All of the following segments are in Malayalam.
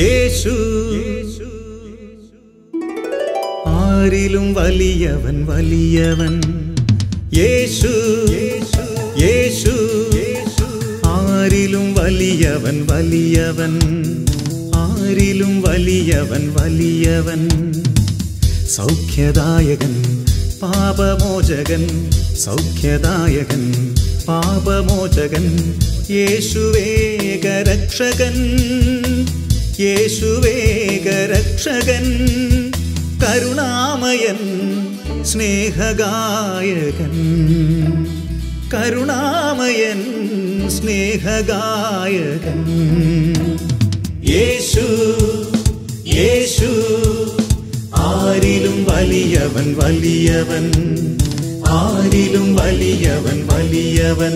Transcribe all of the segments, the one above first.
യേശു ആരിലും വലിയവൻ വലിയവൻ. യേശു യേശു ആരിലും വലിയവൻ വലിയവൻ. ആരിലും വലിയവൻ വലിയവൻ. സൗഖ്യദായകൻ പാപമോചകൻ. സൗഖ്യദായകൻ പാപമോചകൻ. യേശുവേകരക്ഷകൻ. യേശുവേകരക്ഷകൻ. കരുണാമയൻ സ്നേഹഗായകൻ. കരുണാമയൻ സ്നേഹഗായകൻ. യേശു യേശു ആരിലും വലിയവൻ വലിയവൻ. ആരിലും വലിയവൻ വലിയവൻ.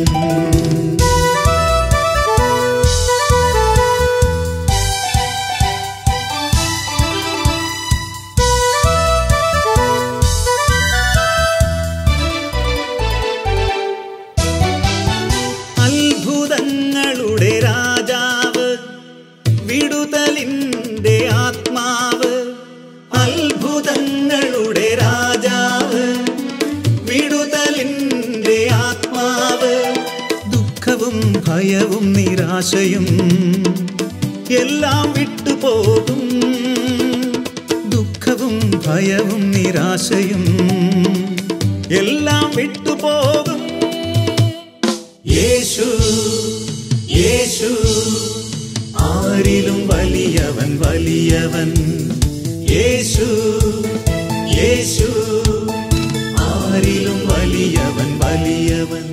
അത്ഭുതങ്ങളുടെ രാജാവ്, വിടുതലിൻ്റെ ആത്മാവ്. അത്ഭുതങ്ങളുടെ രാജാവ്, വിടുതലിൻ്റെ ആത്മാവ്. ദുഃഖവും ഭയവും നിരാശയും എല്ലാം വിട്ടുപോകും. ദുഃഖവും ഭയവും നിരാശയും എല്ലാം വിട്ടുപോകും. യേശു യേശു ആരിലും വലിയവൻ വലിയവൻ. യേശു യേശു ആരിലും വലിയവൻ വലിയവൻ.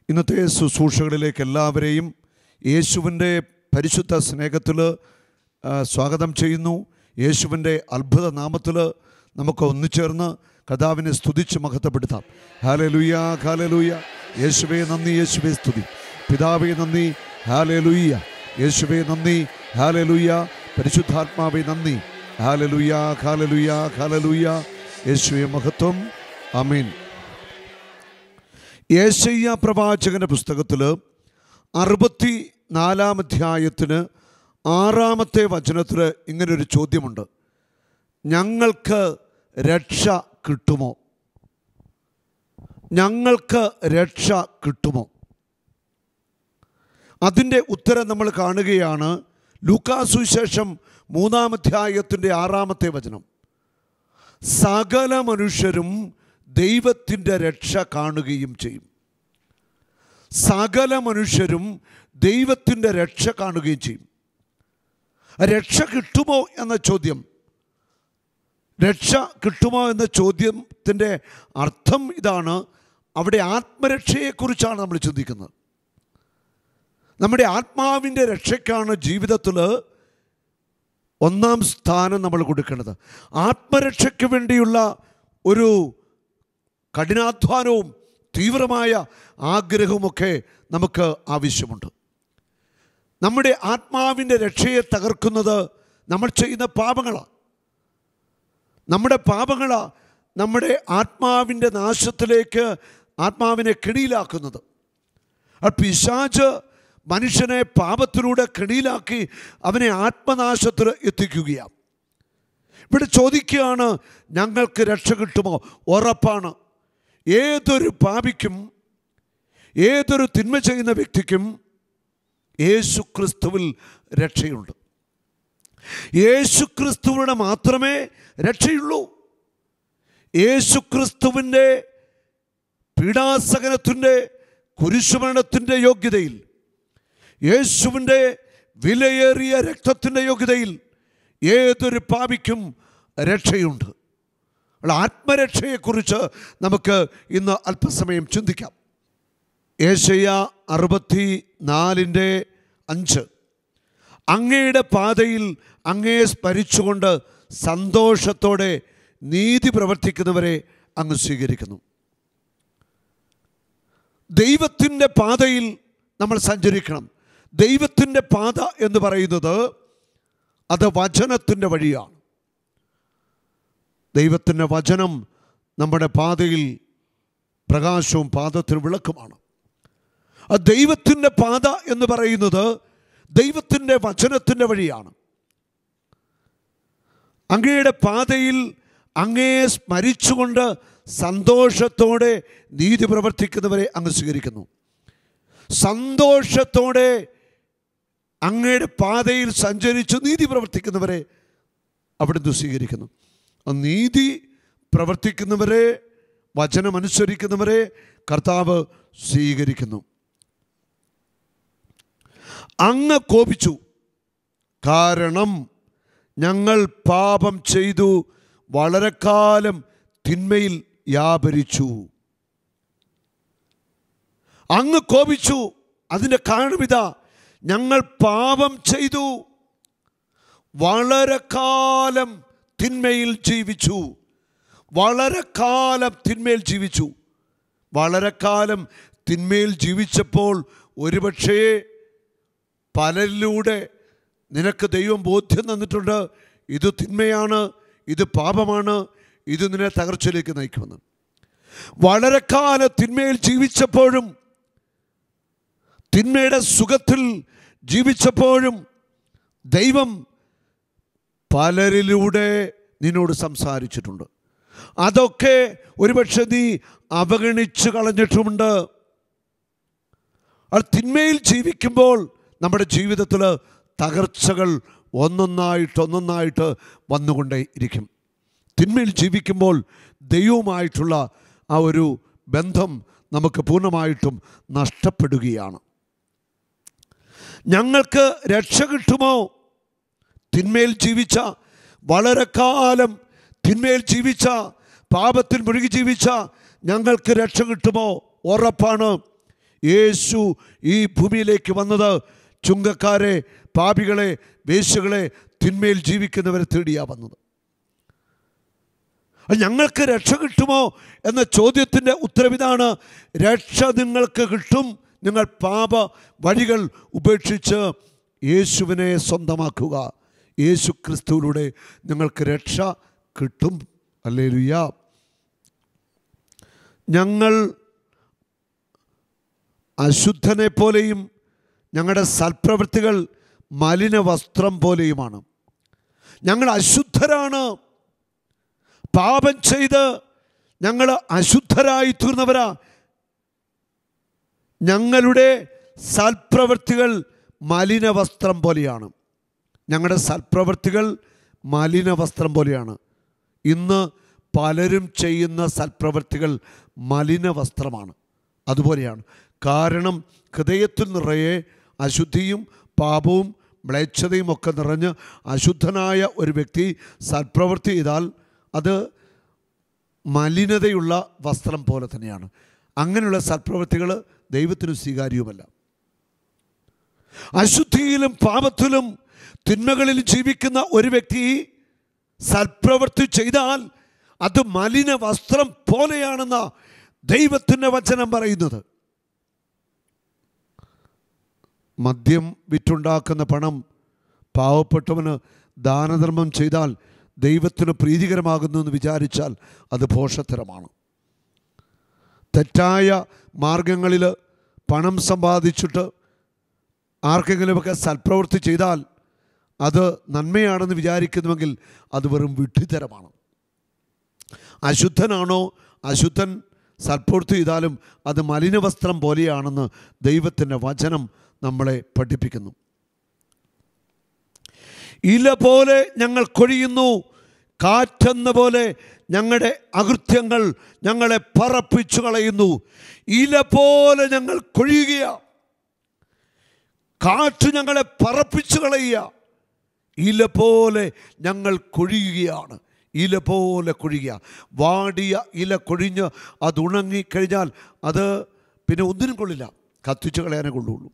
ഇന്നത്തെ ശുശ്രൂഷകളിലേക്ക് എല്ലാവരെയും യേശുവിൻ്റെ പരിശുദ്ധ സ്നേഹത്തിൽ സ്വാഗതം ചെയ്യുന്നു. യേശുവിൻ്റെ അത്ഭുത നാമത്തിൽ നമുക്ക് ഒന്നുചേർന്ന് കർത്താവിനെ സ്തുതിച്ച് മഹത്വപ്പെടുത്താം. Hallelujah hallelujah. യേശുവേ നന്ദി, യേശുവേ സ്തുതി. പിതാവേ നന്ദി, ഹല്ലേലൂയ. യേശുവേ നന്ദി, ഹല്ലേലൂയ. പരിശുദ്ധാത്മാവേ നന്ദി, ഹല്ലേലൂയ ഹല്ലേലൂയ ഹല്ലേലൂയ. യേശുവേ മഹത്വം. ആമേൻ. യെശയ്യാ പ്രവാചകന്റെ പുസ്തകത്തിൽ 64-ാം അധ്യായത്തിന് 6-ാമത്തെ വചനത്തിൽ ഇങ്ങനൊരു ചോദ്യമുണ്ട്: ഞങ്ങൾക്ക് രക്ഷ കിട്ടുമോ? ഞങ്ങൾക്ക് രക്ഷ കിട്ടുമോ? അതിൻ്റെ ഉത്തരം നമ്മൾ കാണുകയാണ് ലൂക്കാ സുവിശേഷം 3-ാം അധ്യായത്തിൻ്റെ 6-ാമത്തെ വചനം. സകല മനുഷ്യരും ദൈവത്തിൻ്റെ രക്ഷ കാണുകയും ചെയ്യും. സകല മനുഷ്യരും ദൈവത്തിൻ്റെ രക്ഷ കാണുകയും ചെയ്യും. രക്ഷ കിട്ടുമോ എന്ന ചോദ്യം, രക്ഷ കിട്ടുമോ എന്ന ചോദ്യത്തിൻ്റെ അർത്ഥം ഇതാണ്: അവിടെ ആത്മരക്ഷയെക്കുറിച്ചാണ് നമ്മൾ ചിന്തിക്കുന്നത്. നമ്മുടെ ആത്മാവിൻ്റെ രക്ഷയ്ക്കാണ് ജീവിതത്തിൽ ഒന്നാം സ്ഥാനം നമ്മൾ കൊടുക്കേണ്ടത്. ആത്മരക്ഷയ്ക്ക് വേണ്ടിയുള്ള ഒരു കഠിനാധ്വാനവും തീവ്രമായ ആഗ്രഹവുമൊക്കെ നമുക്ക് ആവശ്യമുണ്ട്. നമ്മുടെ ആത്മാവിൻ്റെ രക്ഷയെ തകർക്കുന്നത് നമ്മൾ ചെയ്യുന്ന പാപങ്ങളാണ്. നമ്മുടെ പാപങ്ങളാണ് നമ്മുടെ ആത്മാവിൻ്റെ നാശത്തിലേക്ക് ആത്മാവിനെ കെണിയിലാക്കുന്നത്. പിശാച് മനുഷ്യനെ പാപത്തിലൂടെ കെണിയിലാക്കി അവനെ ആത്മനാശത്തിൽ എത്തിക്കുകയാണ്. ഇവിടെ ചോദിക്കുകയാണ്, ഞങ്ങൾക്ക് രക്ഷ കിട്ടുമോ? ഉറപ്പാണ്. ഏതൊരു പാപിക്കും, ഏതൊരു തിന്മ ചെയ്യുന്ന വ്യക്തിക്കും യേശു ക്രിസ്തുവിൽ രക്ഷയുണ്ട്. യേശു ക്രിസ്തുവിനെ മാത്രമേ രക്ഷയുള്ളൂ. യേശു ക്രിസ്തുവിൻ്റെ പീഡാസഹനത്തിൻ്റെ കുരിശുമരണത്തിൻ്റെ യോഗ്യതയിൽ, യേശുവിൻ്റെ വിലയേറിയ രക്തത്തിൻ്റെ യോഗ്യതയിൽ ഏതൊരു പാപിക്കും രക്ഷയുണ്ട്. ആത്മരക്ഷയെക്കുറിച്ച് നമുക്ക് ഇന്ന് അല്പസമയം ചിന്തിക്കാം. യെശയ്യാ 64:5 അങ്ങയുടെ പാതയിൽ അങ്ങയെ സ്മരിച്ചുകൊണ്ട് സന്തോഷത്തോടെ നീതി പ്രവർത്തിക്കുന്നവരെ അങ്ങ് സ്വീകരിക്കുന്നു. ദൈവത്തിൻ്റെ പാതയിൽ നമ്മൾ സഞ്ചരിക്കണം. ദൈവത്തിൻ്റെ പാത എന്ന് പറയുന്നത് അത് വചനത്തിൻ്റെ വഴിയാണ്. ദൈവത്തിൻ്റെ വചനം നമ്മുടെ പാതയിൽ പ്രകാശവും പാദത്തിന് വിളക്കുമാണ്. ആ ദൈവത്തിൻ്റെ പാത എന്ന് പറയുന്നത് ദൈവത്തിൻ്റെ വചനത്തിൻ്റെ വഴിയാണ്. അങ്ങയുടെ പാതയിൽ അങ്ങയെ സ്മരിച്ചുകൊണ്ട് സന്തോഷത്തോടെ നീതി പ്രവർത്തിക്കുന്നവരെ അങ്ങ് സ്വീകരിക്കുന്നു. സന്തോഷത്തോടെ അങ്ങയുടെ പാതയിൽ സഞ്ചരിച്ച് നീതി പ്രവർത്തിക്കുന്നവരെ അവിടുന്ന് സ്വീകരിക്കുന്നു. നീതി പ്രവർത്തിക്കുന്നവരെ, വചനമനുസരിക്കുന്നവരെ കർത്താവ് സ്വീകരിക്കുന്നു. അങ്ങ് കോപിച്ചു, കാരണം ഞങ്ങൾ പാപം ചെയ്തു വളരെ കാലം തിന്മയിൽ വ്യാപരിച്ചു. അങ്ങ് കോപിച്ചു, അതിൻ്റെ കാരണമിതാ, ഞങ്ങൾ പാപം ചെയ്തു വളരെ കാലം തിന്മയിൽ ജീവിച്ചു. വളരെ കാലം തിന്മയിൽ ജീവിച്ചു. വളരെ കാലം തിന്മയിൽ ജീവിച്ചപ്പോൾ ഒരുപക്ഷേ പലരിലൂടെ നിനക്ക് ദൈവം ബോധ്യം തന്നിട്ടുണ്ട്, ഇത് തിന്മയാണ്, ഇത് പാപമാണ്, ഇത് നിന്നെ തകർച്ചയിലേക്ക് നയിക്കുമെന്ന്. വളരെ കാലം തിന്മയിൽ ജീവിച്ചപ്പോഴും, തിന്മയുടെ സുഖത്തിൽ ജീവിച്ചപ്പോഴും ദൈവം പലരിലൂടെ നിന്നോട് സംസാരിച്ചിട്ടുണ്ട്. അതൊക്കെ ഒരുപക്ഷെ നീ അവഗണിച്ച് കളഞ്ഞിട്ടുമുണ്ട്. അത് തിന്മയിൽ ജീവിക്കുമ്പോൾ നമ്മുടെ ജീവിതത്തിൽ തകർച്ചകൾ ഒന്നൊന്നായിട്ട് വന്നുകൊണ്ടേ ഇരിക്കും. തിന്മയിൽ ജീവിക്കുമ്പോൾ ദൈവവുമായിട്ടുള്ള ആ ഒരു ബന്ധം നമുക്ക് പൂർണ്ണമായിട്ടും നഷ്ടപ്പെടുകയാണ്. ഞങ്ങൾക്ക് രക്ഷ കിട്ടുമോ? തിന്മയിൽ ജീവിച്ച, വളരെ കാലം തിന്മയിൽ ജീവിച്ച, പാപത്തിൽ മുഴുകി ജീവിച്ച ഞങ്ങൾക്ക് രക്ഷ കിട്ടുമോ? ഉറപ്പാണ്. യേശു ഈ ഭൂമിയിലേക്ക് വന്നത് ചുങ്കക്കാരെ, പാപികളെ, വേശ്യകളെ, തിന്മയിൽ ജീവിക്കുന്നവരെ തേടിയാണ് വന്നത്. ഞങ്ങൾക്ക് രക്ഷ കിട്ടുമോ എന്ന ചോദ്യത്തിൻ്റെ ഉത്തരവിതാണ്, രക്ഷ നിങ്ങൾക്ക് കിട്ടും. നിങ്ങൾ പാപ വഴികൾ ഉപേക്ഷിച്ച് യേശുവിനെ സ്വന്തമാക്കുക. യേശു ക്രിസ്തുവിലൂടെ നിങ്ങൾക്ക് രക്ഷ കിട്ടും. ഹല്ലേലൂയ. ഞങ്ങൾ അശുദ്ധനെ പോലെയും ഞങ്ങളുടെ സൽപ്രവൃത്തികൾ മലിന വസ്ത്രം പോലെയുമാണ്. ഞങ്ങൾ അശുദ്ധരാണ്. പാപം ചെയ്ത് ഞങ്ങൾ അശുദ്ധരായി തീർന്നവരാ. ഞങ്ങളുടെ സൽപ്രവൃത്തികൾ മലിന വസ്ത്രം പോലെയാണ്. ഞങ്ങളുടെ സൽപ്രവൃത്തികൾ മലിന വസ്ത്രം പോലെയാണ്. ഇന്ന് പലരും ചെയ്യുന്ന സൽപ്രവൃത്തികൾ മലിന വസ്ത്രമാണ്. അതുപോലെയാണ്. കാരണം ഹൃദയത്തിൽ നിറയെ അശുദ്ധിയും പാപവും മ്ലേച്ഛതയും ഒക്കെ നിറഞ്ഞ് അശുദ്ധനായ ഒരു വ്യക്തി സൽപ്രവൃത്തി ചെയ്താൽ അത് മലിനതയുള്ള വസ്ത്രം പോലെ തന്നെയാണ്. അങ്ങനെയുള്ള സൽപ്രവൃത്തികൾ ദൈവത്തിന് സ്വീകാര്യവുമല്ല. അശുദ്ധിയിലും പാപത്തിലും തിന്മകളിലും ജീവിക്കുന്ന ഒരു വ്യക്തി സൽപ്രവൃത്തി ചെയ്താൽ അത് മലിന വസ്ത്രം പോലെയാണെന്ന ദൈവത്തിൻ്റെ വചനം പറയുന്നത്. മദ്യം വിറ്റുണ്ടാക്കുന്ന പണം പാവപ്പെട്ടവന് ദാനധർമ്മം ചെയ്താൽ ദൈവത്തിന് പ്രീതികരമാകുന്നു എന്ന് വിചാരിച്ചാൽ അത് ഭോഷത്തരമാണ്. തെറ്റായ മാർഗങ്ങളിൽ പണം സമ്പാദിച്ചിട്ട് ആർക്കെങ്കിലുമൊക്കെ സൽപ്രവൃത്തി ചെയ്താൽ അത് നന്മയാണെന്ന് വിചാരിക്കുന്നുവെങ്കിൽ അത് വെറും വിഡ്ഢിത്തരമാണ്. അശുദ്ധനാണോ? അശുദ്ധൻ സൽപ്രവൃത്തി ചെയ്താലും അത് മലിനവസ്ത്രം പോലെയാണെന്ന് ദൈവത്തിൻ്റെ വചനം നമ്മളെ പഠിപ്പിക്കുന്നു. ഇല പോലെ ഞങ്ങൾ കൊഴിയുന്നു, കാറ്റെന്ന പോലെ ഞങ്ങളുടെ അകൃത്യങ്ങൾ ഞങ്ങളെ പറപ്പിച്ചു കളയുന്നു. ഇല പോലെ ഞങ്ങൾ കൊഴിയുകയാണ്. കാറ്റ് ഞങ്ങളെ പറപ്പിച്ചു കളയുക. ഇല പോലെ ഞങ്ങൾ കൊഴിയുകയാണ്. ഇല പോലെ കൊഴിയുക. വാടിയ ഇല കൊഴിഞ്ഞ് അത് ഉണങ്ങിക്കഴിഞ്ഞാൽ അത് പിന്നെ ഒന്നിനും കൊള്ളില്ല, കത്തിച്ച് കളയാനേ കൊള്ളുള്ളൂ.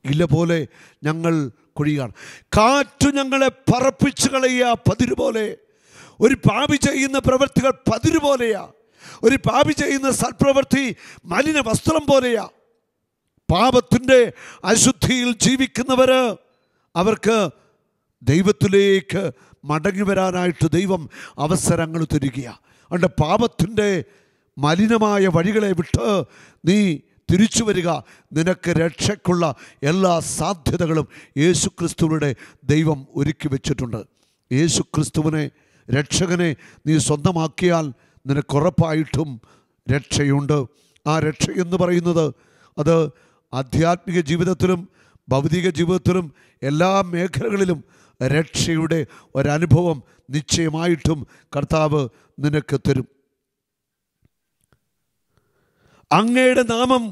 ഇല പോലെ ഞങ്ങൾ കൊഴിയുകയാണ്. കാറ്റ് ഞങ്ങളെ പറപ്പിച്ച് കളയുക. പതിര് പോലെ ഒരു പാപി ചെയ്യുന്ന പ്രവൃത്തികൾ പതിര് പോലെയാ. ഒരു പാപി ചെയ്യുന്ന സൽപ്രവൃത്തി മലിന വസ്ത്രം പോലെയാ. പാപത്തിൻ്റെ അശുദ്ധിയിൽ ജീവിക്കുന്നവർ അവർക്ക് ദൈവത്തിലേക്ക് മടങ്ങി വരാനായിട്ട് ദൈവം അവസരങ്ങൾ തരികയാണ്. അതുകൊണ്ട് പാപത്തിൻ്റെ മലിനമായ വഴികളെ വിട്ട് നീ തിരിച്ചു വരിക. നിനക്ക് രക്ഷയ്ക്കുള്ള എല്ലാ സാധ്യതകളും യേശുക്രിസ്തുവിനെ ദൈവം ഒരുക്കി വെച്ചിട്ടുണ്ട്. യേശുക്രിസ്തുവിനെ രക്ഷകനെ നീ സ്വന്തമാക്കിയാൽ നിനക്കുറപ്പായിട്ടും രക്ഷയുണ്ട്. ആ രക്ഷ എന്ന് പറയുന്നത് അത് ആധ്യാത്മിക ജീവിതത്തിലും ഭൗതിക ജീവിതത്തിലും എല്ലാ മേഖലകളിലും രക്ഷയുടെ ഒരനുഭവം നിശ്ചയമായിട്ടും കർത്താവ് നിനക്ക് തരും. അങ്ങയുടെ നാമം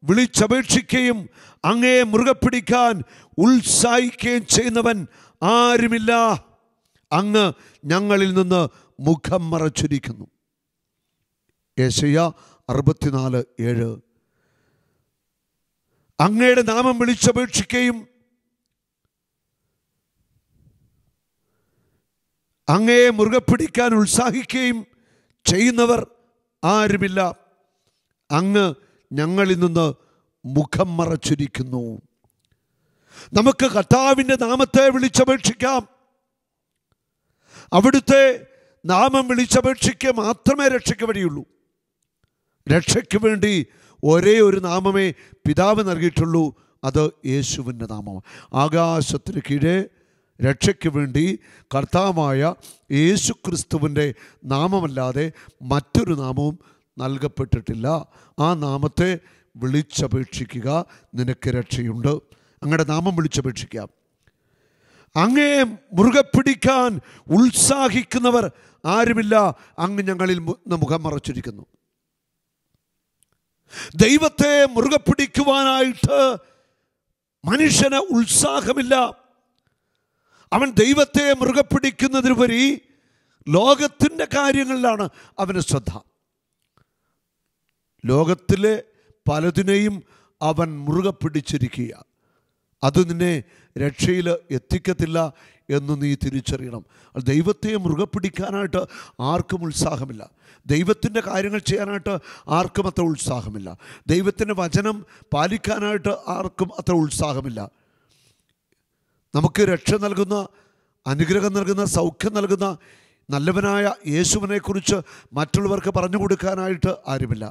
വിളിച്ചപേക്ഷിക്കുകയും അങ്ങയെ മുറുകെ പിടിക്കാൻ ഉത്സാഹിക്കുകയും ചെയ്യുന്നവൻ ആരുമില്ല. അങ്ങ് ഞങ്ങളിൽ നിന്ന് മുഖം മറച്ചിരിക്കുന്നു. യെശയ്യാ 64:7. അങ്ങയുടെ നാമം വിളിച്ചപേക്ഷിക്കുകയും അങ്ങയെ മുറുകെ പിടിക്കാൻ ഉത്സാഹിക്കുകയും ചെയ്യുന്നവർ ആരുമില്ല. അങ്ങ് ഞങ്ങളിൽ നിന്ന് മുഖം മറച്ചിരിക്കുന്നു. നമുക്ക് കർത്താവിൻ്റെ നാമത്തെ വിളിച്ചപേക്ഷിക്കാം. അവിടുത്തെ നാമം വിളിച്ചപേക്ഷിക്കുക മാത്രമേ രക്ഷയ്ക്ക് വഴിയുള്ളൂ. രക്ഷയ്ക്ക് വേണ്ടി ഒരേ ഒരു നാമമേ പിതാവ് നൽകിയിട്ടുള്ളൂ, അത് യേശുവിൻ്റെ നാമമാണ്. ആകാശത്തിന് കീഴെ രക്ഷയ്ക്ക് വേണ്ടി കർത്താവായ യേശുക്രിസ്തുവിൻ്റെ നാമമല്ലാതെ മറ്റൊരു നാമവും നൽകപ്പെട്ടിട്ടില്ല. ആ നാമത്തെ വിളിച്ചപേക്ഷിക്കുക, നിനക്ക് രക്ഷയുണ്ട്. അങ്ങയുടെ നാമം വിളിച്ചപേക്ഷിക്കാം. അങ്ങയെ മുറുകെ പിടിക്കാൻ ഉത്സാഹിക്കുന്നവർ ആരുമില്ല. അങ്ങ് ഞങ്ങളിൽ മുഖം മറച്ചിരിക്കുന്നു. ദൈവത്തെ മുറുകെ പിടിക്കുവാനായിട്ട് മനുഷ്യന് ഉത്സാഹമില്ല. അവൻ ദൈവത്തെ മുറുകെ പിടിക്കുന്നതിനുപരി ലോകത്തിൻ്റെ കാര്യങ്ങളിലാണ് അവന് ശ്രദ്ധ. ലോകത്തിലെ പലതിനെയും അവൻ മുറുകെ പിടിച്ചിരിക്കുക. അത് നിന്നെ രക്ഷയിൽ എത്തിക്കത്തില്ല എന്ന് നീ തിരിച്ചറിയണം. ദൈവത്തെ മുറുകെ പിടിക്കാനായിട്ട് ആർക്കും ഉത്സാഹമില്ല. ദൈവത്തിൻ്റെ കാര്യങ്ങൾ ചെയ്യാനായിട്ട് ആർക്കും അത്ര ഉത്സാഹമില്ല. ദൈവത്തിൻ്റെ വചനം പാലിക്കാനായിട്ട് ആർക്കും അത്ര ഉത്സാഹമില്ല. നമുക്ക് രക്ഷ നൽകുന്ന, അനുഗ്രഹം നൽകുന്ന, സൗഖ്യം നൽകുന്ന നല്ലവനായ യേശുവിനെക്കുറിച്ച് മറ്റുള്ളവർക്ക് പറഞ്ഞു കൊടുക്കാനായിട്ട് ആരുമില്ല.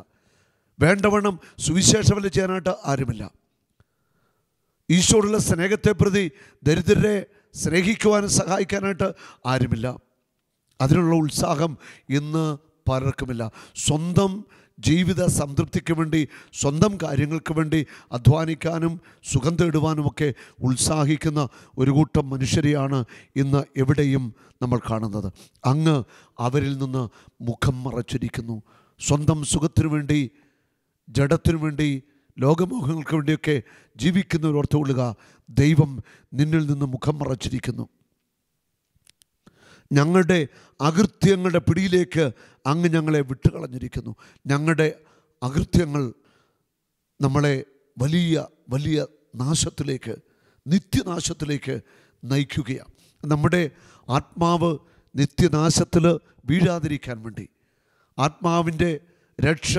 വേണ്ടവണ്ണം സുവിശേഷവല ചെയ്യാനായിട്ട് ആരുമില്ല. ഈശോയുള്ള സ്നേഹത്തെ പ്രതി ദരിദ്രരെ സ്നേഹിക്കുവാനും സഹായിക്കാനായിട്ട് ആരുമില്ല. അതിനുള്ള ഉത്സാഹം ഇന്ന് പലർക്കുമില്ല. സ്വന്തം ജീവിത സംതൃപ്തിക്ക് വേണ്ടി, സ്വന്തം കാര്യങ്ങൾക്ക് വേണ്ടി അധ്വാനിക്കാനും സുഖം തേടുവാനുമൊക്കെ ഉത്സാഹിക്കുന്ന ഒരു കൂട്ടം മനുഷ്യരെയാണ് ഇന്ന് എവിടെയും നമ്മൾ കാണുന്നത്. അങ്ങ് അവരിൽ നിന്ന് മുഖം മറച്ചിരിക്കുന്നു. സ്വന്തം സുഖത്തിനു വേണ്ടി, ജഡത്തിനു വേണ്ടി, ലോകമോഹങ്ങൾക്ക് വേണ്ടിയൊക്കെ ജീവിക്കുന്നവർ ഓർത്തുകൊള്ളുക, ദൈവം നിന്നിൽ നിന്ന് മുഖം മറച്ചിരിക്കുന്നു. ഞങ്ങളുടെ അകൃത്യങ്ങളുടെ പിടിയിലേക്ക് അങ്ങ് ഞങ്ങളെ വിട്ടുകളഞ്ഞിരിക്കുന്നു. ഞങ്ങളുടെ അകൃത്യങ്ങൾ നമ്മളെ വലിയ വലിയ നാശത്തിലേക്ക്, നിത്യനാശത്തിലേക്ക് നയിക്കുകയാണ്. നമ്മുടെ ആത്മാവ് നിത്യനാശത്തിൽ വീഴാതിരിക്കാൻ വേണ്ടി, ആത്മാവിൻ്റെ രക്ഷ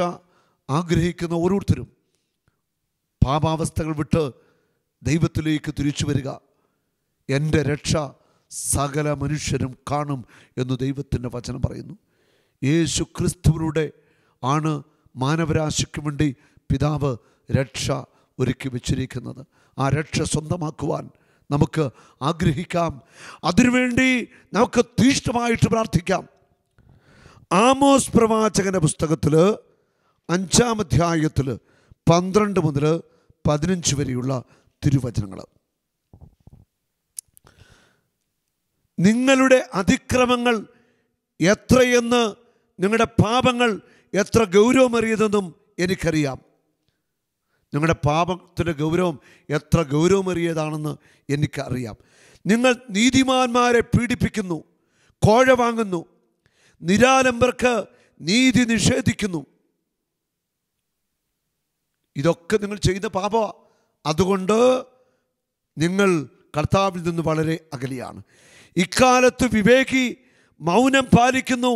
ആഗ്രഹിക്കുന്ന ഓരോരുത്തരും പാപാവസ്ഥകൾ വിട്ട് ദൈവത്തിലേക്ക് തിരിച്ചു വരിക. എൻ്റെ രക്ഷ സകല മനുഷ്യരും കാണും എന്ന് ദൈവത്തിൻ്റെ വചനം പറയുന്നു. യേശു ക്രിസ്തുവിലൂടെ ആണ് മാനവരാശിക്ക് വേണ്ടി പിതാവ് രക്ഷ ഒരുക്കി വച്ചിരിക്കുന്നത്. ആ രക്ഷ സ്വന്തമാക്കുവാൻ നമുക്ക് ആഗ്രഹിക്കാം. അതിനുവേണ്ടി നമുക്ക് തീഷ്ണമായിട്ട് പ്രാർത്ഥിക്കാം. ആമോസ് പ്രവാചകന്റെ പുസ്തകത്തിൽ 5-ാം അധ്യായത്തിൽ 12 മുതൽ 15 വരെയുള്ള തിരുവചനങ്ങൾ. നിങ്ങളുടെ അതിക്രമങ്ങൾ എത്രയെന്ന്, നിങ്ങളുടെ പാപങ്ങൾ എത്ര ഗൗരവമേറിയതെന്നും എനിക്കറിയാം. നിങ്ങളുടെ പാപത്തിൻ്റെ ഗൗരവം എത്ര ഗൗരവമേറിയതാണെന്ന് എനിക്കറിയാം. നിങ്ങൾ നീതിമാന്മാരെ പീഡിപ്പിക്കുന്നു, കോഴ വാങ്ങുന്നു, നിരാലംബർക്ക് നീതി നിഷേധിക്കുന്നു. ഇതൊക്കെ നിങ്ങൾ ചെയ്യുന്ന പാപമാണ്. അതുകൊണ്ട് നിങ്ങൾ കർത്താവിൽ നിന്ന് വളരെ അകലെയാണ്. ഇക്കാലത്ത് വിവേകി മൗനം പാലിക്കുന്നു.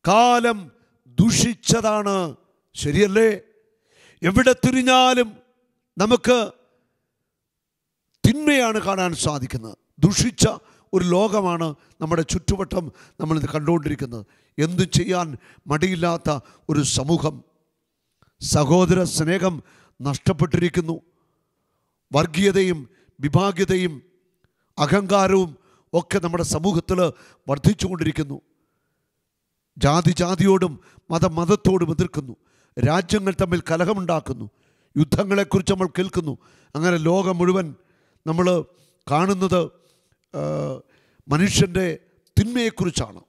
കാലം ദുഷിച്ചതാണ്. ശരിയല്ലേ? എവിടെ തിരിഞ്ഞാലും നമുക്ക് തിന്മയാണ് കാണാൻ സാധിക്കുന്നത്. ദുഷിച്ച ഒരു ലോകമാണ് നമ്മുടെ ചുറ്റുവട്ടം നമ്മളിത് കണ്ടുകൊണ്ടിരിക്കുന്നത്. എന്തു ചെയ്യാൻ മടിയില്ലാത്ത ഒരു സമൂഹം. സഹോദര സ്നേഹം നഷ്ടപ്പെട്ടിരിക്കുന്നു. വർഗീയതയും വിഭാഗീയതയും അഹങ്കാരവും ഒക്കെ നമ്മുടെ സമൂഹത്തിൽ വർദ്ധിച്ചു കൊണ്ടിരിക്കുന്നു. ജാതിയോടും മതത്തോടും എതിർക്കുന്നു. രാജ്യങ്ങൾ തമ്മിൽ കലഹമുണ്ടാക്കുന്നു. യുദ്ധങ്ങളെക്കുറിച്ച് നമ്മൾ കേൾക്കുന്നു. അങ്ങനെ ലോകം മുഴുവൻ നമ്മൾ കാണുന്നത് മനുഷ്യൻ്റെ തിന്മയെക്കുറിച്ചാണ്.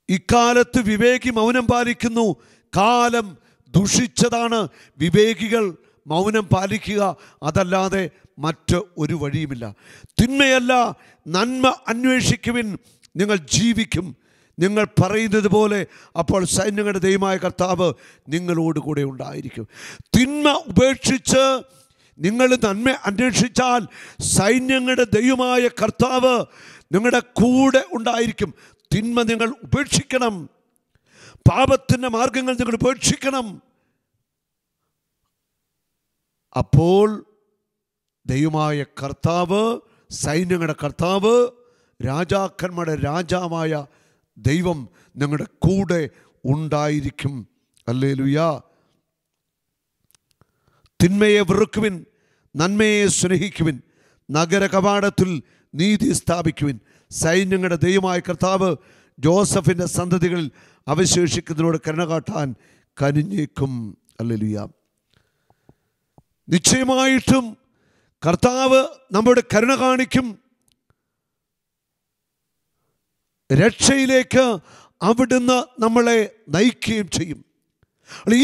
ഇക്കാലത്ത് വിവേകി മൗനം പാലിക്കുന്നു. കാലം ദുഷിച്ചതാണ്. വിവേകികൾ മൗനം പാലിക്കുക, അതല്ലാതെ മറ്റ് ഒരു വഴിയുമില്ല. തിന്മയല്ല, നന്മ അന്വേഷിക്കുവിൻ, നിങ്ങൾ ജീവിക്കും. നിങ്ങൾ പറയുന്നത് പോലെ അപ്പോൾ സൈന്യങ്ങളുടെ ദൈവമായ കർത്താവ് നിങ്ങളോട് കൂടെ ഉണ്ടായിരിക്കും. തിന്മ ഉപേക്ഷിച്ച് നിങ്ങൾ നന്മ അന്വേഷിച്ചാൽ സൈന്യങ്ങളുടെ ദൈവമായ കർത്താവ് നിങ്ങളുടെ കൂടെ ഉണ്ടായിരിക്കും. തിന്മ നിങ്ങൾ ഉപേക്ഷിക്കണം. പാപത്തിൻ്റെ മാർഗങ്ങൾ നിങ്ങൾ ഉപേക്ഷിക്കണം. അപ്പോൾ ദൈവമായ കർത്താവ്, സൈന്യങ്ങളുടെ കർത്താവ്, രാജാക്കന്മാരുടെ രാജാവായ ദൈവം നിങ്ങളുടെ കൂടെ ഉണ്ടായിരിക്കും. ഹല്ലേലൂയ. തിന്മയെ വെറുക്കുവിൻ, നന്മയെ സ്നേഹിക്കുവിൻ, നഗര കവാടത്തിൽ നീതി സ്ഥാപിക്കുവിൻ. സൈന്യങ്ങളുടെ ദൈവമായ കർത്താവ് ജോസഫിൻ്റെ സന്തതികളിൽ അവശേഷിക്കുന്നതിനോട് കരുണ കാട്ടാൻ കനിഞ്ഞേക്കും. ഹല്ലേലൂയ. നിശ്ചയമായിട്ടും കർത്താവ് നമ്മുടെ കരുണ കാണിക്കും. രക്ഷയിലേക്ക് അവിടുന്ന് നമ്മളെ നയിക്കുകയും ചെയ്യും.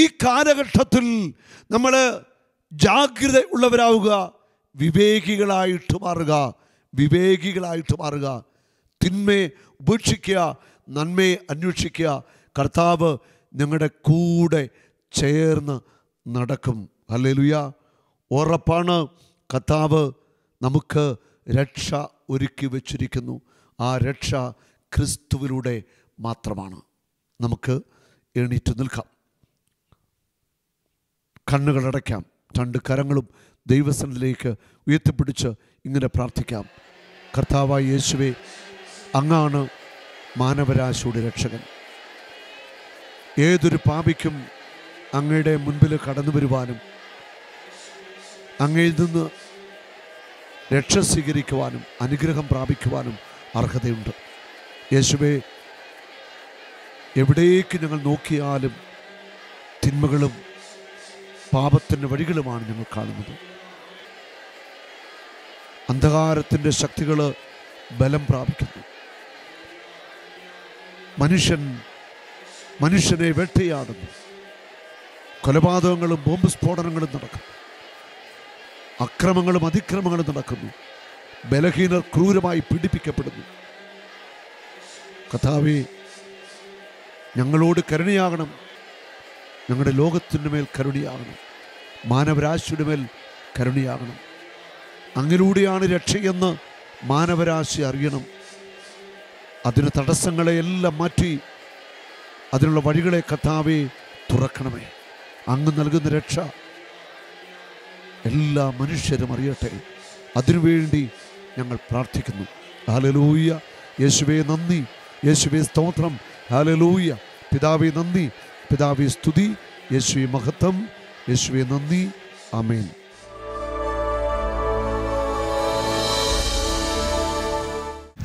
ഈ കാലഘട്ടത്തിൽ നമ്മൾ ജാഗ്രത ഉള്ളവരാവുക, വിവേകികളായിട്ട് മാറുക. തിന്മയെ ഉപേക്ഷിക്കുക, നന്മയെ അന്വേഷിക്കുക. കർത്താവ് നിങ്ങളുടെ കൂടെ ചേർന്ന് നടക്കും. ഹല്ലേലൂയ. ഉറപ്പാണ്, കർത്താവ് നമുക്ക് രക്ഷ ഒരുക്കി വച്ചിരിക്കുന്നു. ആ രക്ഷ ക്രിസ്തുവിലൂടെ മാത്രമാണ്. നമുക്ക് എണീറ്റ് നിൽക്കാം, കണ്ണുകളടയ്ക്കാം, രണ്ട് കരങ്ങളും ദൈവസന്നിധിയിലേക്ക് ഉയർത്തിപ്പിടിച്ച് ഇങ്ങനെ പ്രാർത്ഥിക്കാം. കർത്താവായ യേശുവേ, അങ്ങാണ് മാനവരാശിയുടെ രക്ഷകൻ. ഏതൊരു പാപിക്കും അങ്ങയുടെ മുൻപിൽ കടന്നു വരുവാനും അങ്ങയിൽ നിന്ന് രക്ഷ സ്വീകരിക്കുവാനും അനുഗ്രഹം പ്രാപിക്കുവാനും അർഹതയുണ്ട്. യേശുവേ, എവിടേക്ക് ഞങ്ങൾ നോക്കിയാലും തിന്മകളും പാപത്തിൻ്റെ വഴികളുമാണ് ഞങ്ങൾ കാണുന്നത്. അന്ധകാരത്തിൻ്റെ ശക്തികൾ ബലം പ്രാപിക്കുന്നു. മനുഷ്യനെ വേട്ടയാടുന്നു. കൊലപാതകങ്ങളും ബോംബ് സ്ഫോടനങ്ങളും നടക്കുന്നു. അക്രമങ്ങളും അതിക്രമങ്ങളും നടക്കുന്നു. ബലഹീനർ ക്രൂരമായി പീഡിപ്പിക്കപ്പെടുന്നു. കർത്താവേ, ഞങ്ങളോട് കരുണയാകണം. ഞങ്ങളുടെ ലോകത്തിൻ്റെ മേൽ കരുണയാകണം. മാനവരാശിയുടെ മേൽ കരുണയാകണം. അങ്ങിലൂടെയാണ് രക്ഷയെന്ന് മാനവരാശി അറിയണം. അതിന് തടസ്സങ്ങളെയെല്ലാം മാറ്റി അതിനുള്ള വഴികളെ കർത്താവേ തുറക്കണമേ. അങ്ങ് നൽകുന്ന രക്ഷ എല്ലാ മനുഷ്യരും അറിയട്ടെ. അതിനുവേണ്ടി ഞങ്ങൾ പ്രാർത്ഥിക്കുന്നു. ഹല്ലേലൂയ. യേശുവേ നന്ദി, യേശുവേ സ്തോത്രം. ഹല്ലേലൂയ. പിതാവേ നന്ദി, പിതാവേ സ്തുതി, യേശുവേ മഹത്വം, യേശുവേ നന്ദി. ആമേൻ.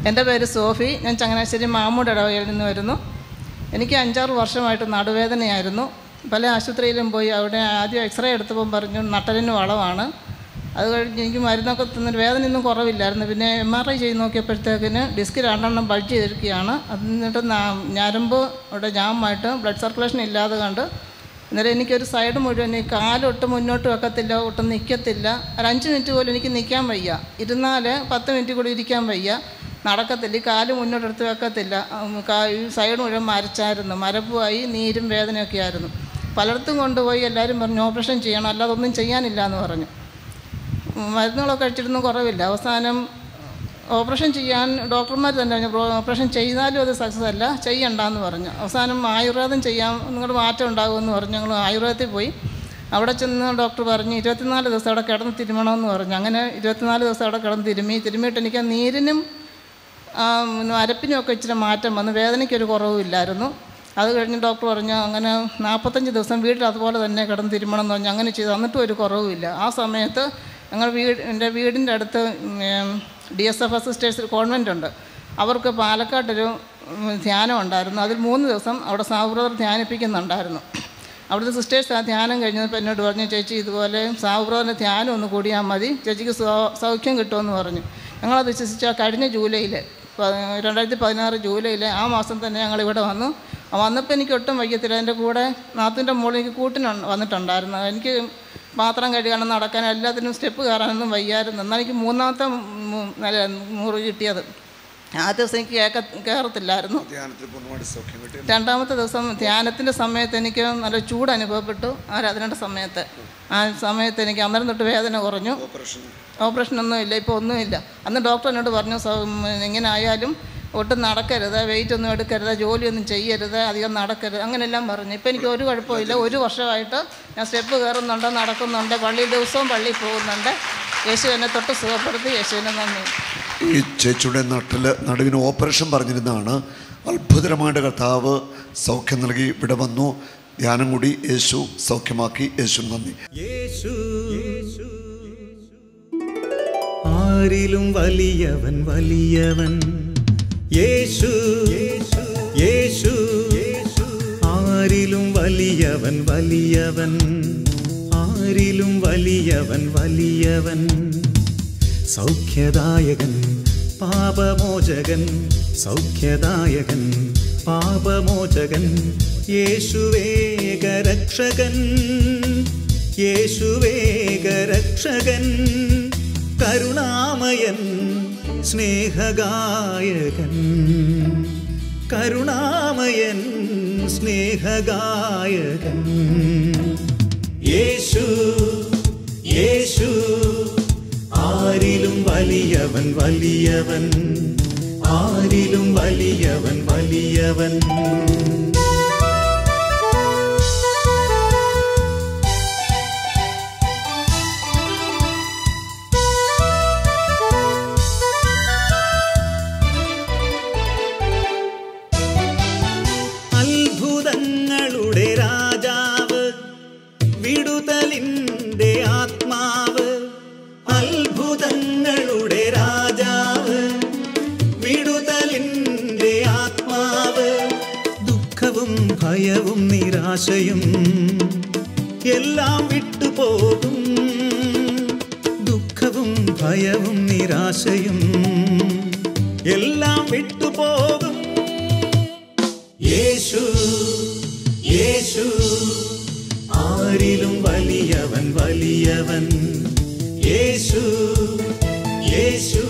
എൻ്റെ പേര് സോഫി. ഞാൻ ചങ്ങനാശ്ശേരി മാമൂട് ഇടവകയിൽ നിന്ന് വരുന്നു. എനിക്ക് 5-6 വർഷമായിട്ട് നടുവേദനയായിരുന്നു. പല ആശുപത്രിയിലും പോയി. അവിടെ ആദ്യം എക്സ്റേ എടുത്തപ്പം പറഞ്ഞു നട്ടലിന് വളവാണ്. അത് കഴിഞ്ഞ് എനിക്ക് മരുന്നൊക്കെ തിന്നിട്ട് വേദനയൊന്നും കുറവില്ലായിരുന്നു. പിന്നെ MRI ചെയ്ത് നോക്കിയപ്പോഴത്തേക്കിന് ഡിസ്ക് 2 ബൾജ് ചെയ്തിരിക്കുകയാണ്. എന്നിട്ട് ഞരമ്പ് ഇവിടെ ജാമായിട്ട് ബ്ലഡ് സർക്കുലേഷൻ ഇല്ലാതെ കണ്ട് അന്നേരം എനിക്കൊരു സൈഡ് മുഴുവൻ കാലൊട്ട് മുന്നോട്ട് വെക്കത്തില്ല, ഒട്ടും നിൽക്കത്തില്ല. ഒരു 5 മിനിറ്റ് പോലും എനിക്ക് നിൽക്കാൻ വയ്യ. ഇരുന്നാൽ 10 മിനിറ്റ് കൂടി ഇരിക്കാൻ വയ്യ. നടക്കത്തില്ല. ഈ കാല് മുന്നോട്ടെടുത്ത് വെക്കത്തില്ല. ഈ സൈഡ് മുഴുവൻ മരച്ചായിരുന്നു. മരപ്പുമായി നീരും വേദനയൊക്കെ ആയിരുന്നു. പലയിടത്തും കൊണ്ടുപോയി എല്ലാവരും പറഞ്ഞു ഓപ്പറേഷൻ ചെയ്യണം, അല്ലാതെ ഒന്നും ചെയ്യാനില്ല എന്ന് പറഞ്ഞു. മരുന്നുകളൊക്കെ കഴിച്ചിട്ടൊന്നും കുറവില്ല. അവസാനം ഓപ്പറേഷൻ ചെയ്യാൻ ഡോക്ടർമാർ തന്നെ പറഞ്ഞു ഓപ്പറേഷൻ ചെയ്താലും അത് സക്സസ് അല്ല, ചെയ്യണ്ടെന്ന് പറഞ്ഞു. അവസാനം ആയുർവേദം ചെയ്യാം, നിങ്ങളുടെ മാറ്റം ഉണ്ടാകുമെന്ന് പറഞ്ഞു. ഞങ്ങൾ ആയുർവേദത്തിൽ പോയി. അവിടെ ചെന്ന് ഡോക്ടർ പറഞ്ഞു 24 ദിവസം അവിടെ കിടന്ന് തിരുമണമെന്ന് പറഞ്ഞു. അങ്ങനെ 24 ദിവസം അവിടെ കിടന്ന് തിരുമിയിട്ട് എനിക്ക് ആ നീരിനും അരപ്പിനുമൊക്കെ ഇച്ചിരി മാറ്റം വന്നു, വേദനയ്ക്കൊരു കുറവുമില്ലായിരുന്നു. അത് കഴിഞ്ഞ് ഡോക്ടർ പറഞ്ഞു അങ്ങനെ 45 ദിവസം വീട്ടിൽ അതുപോലെ തന്നെ കിടന്ന് തിരുമണം എന്ന് പറഞ്ഞു. അങ്ങനെ ചെയ്തു, എന്നിട്ടും ഒരു കുറവുമില്ല. ആ സമയത്ത് ഞങ്ങൾ എൻ്റെ വീടിൻ്റെ അടുത്ത് DSF സിസ്റ്റേഴ്സ് കോൺവെൻ്റ് ഉണ്ട്. അവർക്ക് പാലക്കാട്ടൊരു ധ്യാനം ഉണ്ടായിരുന്നു. അതിൽ 3 ദിവസം അവിടെ സാവുബ്രദർ ധ്യാനിപ്പിക്കുന്നുണ്ടായിരുന്നു. അവിടുത്തെ സിസ്റ്റേഴ്സ് ആ ധ്യാനം കഴിഞ്ഞപ്പോൾ എന്നോട് പറഞ്ഞു, ചേച്ചി ഇതുപോലെ സാവുബ്രദറിൻ്റെ ധ്യാനം ഒന്ന് കൂടിയാൽ മതി, ചേച്ചിക്ക് സൗഖ്യം കിട്ടുമെന്ന് പറഞ്ഞു. ഞങ്ങളത് വിശ്വസിച്ച് കഴിഞ്ഞ ജൂലൈയിൽ 2016 ജൂലൈയിൽ ആ മാസം തന്നെ ഞങ്ങളിവിടെ വന്നു. വന്നപ്പോൾ എനിക്ക് ഒട്ടും വയ്യത്തില്ല. എൻ്റെ കൂടെ നാത്തിൻ്റെ മോളിൽ എനിക്ക് കൂട്ടിന് വന്നിട്ടുണ്ടായിരുന്നു. എനിക്ക് പാത്രം കഴുകാനും നടക്കാനും എല്ലാത്തിനും സ്റ്റെപ്പ് കയറാനൊന്നും വയ്യായിരുന്നു. എന്നാൽ എനിക്ക് 3ാമത്തെ മുറി കിട്ടിയത്. ആദ്യ ദിവസം എനിക്ക് കയറത്തില്ലായിരുന്നു. 2ാമത്തെ ദിവസം ധ്യാനത്തിൻ്റെ സമയത്ത് എനിക്ക് നല്ല ചൂട് അനുഭവപ്പെട്ടു. ആരാധനയുടെ സമയത്ത്. ആ സമയത്ത് എനിക്ക് അന്നേരം തൊട്ട് വേദന കുറഞ്ഞു. ഓപ്പറേഷനൊന്നും ഇല്ല, ഇപ്പോൾ ഒന്നുമില്ല. അന്ന് ഡോക്ടർ എന്നോട് പറഞ്ഞു, എങ്ങനെ ആയാലും ഒട്ടും നടക്കരുത്, വെയിറ്റ് ഒന്നും എടുക്കരുത്, ജോലിയൊന്നും ചെയ്യരുത്, അധികം നടക്കരുത്, അങ്ങനെയെല്ലാം പറഞ്ഞു. ഇപ്പോൾ എനിക്ക് ഒരു കുഴപ്പമില്ല. 1 വർഷമായിട്ട് ഞാൻ സ്റ്റെപ്പ് കയറുന്നുണ്ട്, നടക്കുന്നുണ്ട്, ദിവസവും പള്ളിയിൽ പോകുന്നുണ്ട്. യേശു എന്നെ തൊട്ട് സുഖപ്പെടുത്തി. യേശുവിനെ നന്ദി. ഈ ചേച്ചിയുടെ നടുവിന് ഓപ്പറേഷൻ പറഞ്ഞിരുന്നതാണ്. അത്ഭുതമായിട്ട് കർത്താവ് സൗഖ്യം നൽകി ഇവിടെ വന്നു. ധ്യാനം കൂടി യേശു സൗഖ്യമാക്കി. യേശു നന്ദി. യേശു ആരിലും വലിയവൻ വലിയവൻ. യേശു യേശു ആരിലും വലിയവൻ വലിയവൻ. ആരിലും വലിയവൻ വലിയവൻ. സൗഖ്യദായകൻ പാപമോചകൻ. സൗഖ്യദായകൻ പാപമോചകൻ. യേശുവേകരക്ഷകൻ. യേശുവേകരക്ഷകൻ. കരുണാമയൻ സ്നേഹഗായകൻ. കരുണാമയൻ സ്നേഹഗായകൻ. യേശു യേശു ആരിലും വലിയവൻ വലിയവൻ. ആരിലും വലിയവൻ വലിയവൻ. അത്ഭുതങ്ങളുടെ രാജാവ്, വിടുതലിൻ്റെ ആത്മാവ്. അത്ഭുതങ്ങളുടെ രാജാവ്, വിടുതലിൻ്റെ ആത്മാവ്. ദുഃഖവും ഭയവും നിരാശയും എല്ലാം വിട്ടുപോകും. ദുഃഖവും ഭയവും നിരാശയും എല്ലാം വിട്ടുപോകും. യേശു യേശു ആരിലും വലിയവൻ വലിയവൻ. യേശു യേശു